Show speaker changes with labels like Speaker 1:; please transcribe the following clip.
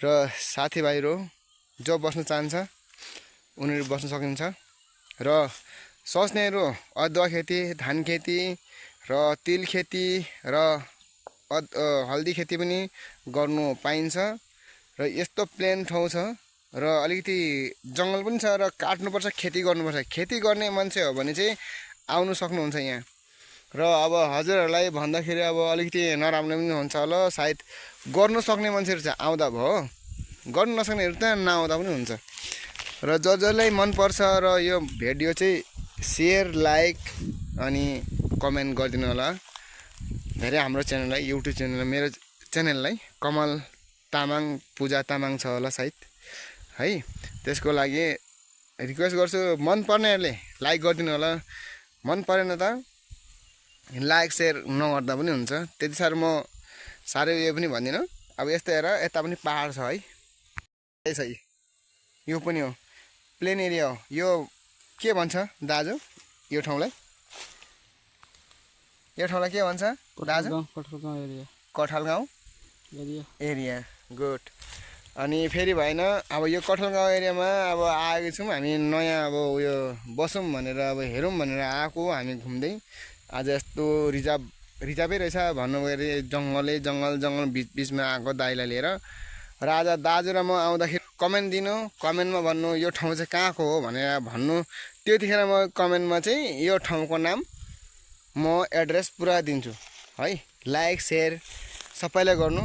Speaker 1: र साथीभाइहरू जो बस्न चाहन्छ उनीहरू बस्न सकिन्छ र सोच्नेहरू अदुवा खेती, धान खेती र तिल खेती र हल्दी खेती पनि गर्नु पाइन्छ र यस्तो प्लेन ठाउँ छ र अलिकति जङ्गल पनि छ र काट्नुपर्छ, खेती गर्नुपर्छ। खेती गर्ने मान्छे हो भने चाहिँ आउनु सक्नुहुन्छ यहाँ। र अब हजुरहरूलाई भन्दाखेरि अब अलिकति नराम्रो पनि हुन्छ होला, सायद गर्नु सक्ने मान्छेहरू चाहिँ आउँदा भयो, गर्नु नसक्नेहरू त नआउँदा पनि हुन्छ। र जसलाई मनपर्छ र यो भिडियो चाहिँ सेयर, लाइक अनि कमेन्ट गरिदिनु होला। धेरै हाम्रो च्यानललाई, युट्युब च्यानललाई, मेरो च्यानललाई कमल तामाङ, पूजा तामाङ छ होला सायद है। त्यसको लागि रिक्वेस्ट गर्छु, मन पर्नेहरूले लाइक गरिदिनु होला, मन परेन त लाइक सेयर नगर्दा पनि हुन्छ। त्यति साह्रो म साह्रै उयो पनि भन्दिनँ। अब यस्तो हेर, यता पनि पहाड छ है, यो पनि हो प्लेन एरिया हो। यो के भन्छ दाजु यो ठाउँलाई? यो ठाउँलाई के भन्छ दाजु? कठलगाउँ एरिया। गुड। अनि फेरि भएन, अब यो कठलगाउँ एरियामा अब आएको छौँ हामी, नयाँ अब उयो बसौँ भनेर, अब हेरौँ भनेर आएको हामी घुम्दै। आज यस्तो रिजर्भै रहेछ भन्नुगयो, जङ्गल बिचमा आएको दाइलाई लिएर। र आज दाजु र म आउँदाखेरि कमेन्ट दिनु, कमेन्टमा भन्नु यो ठाउँ चाहिँ कहाँको हो भनेर भन्नु। त्यतिखेर म कमेन्टमा चाहिँ यो ठाउँको नाम, म एड्रेस पुरा दिन्छु है। लाइक सेयर सबैले गर्नु।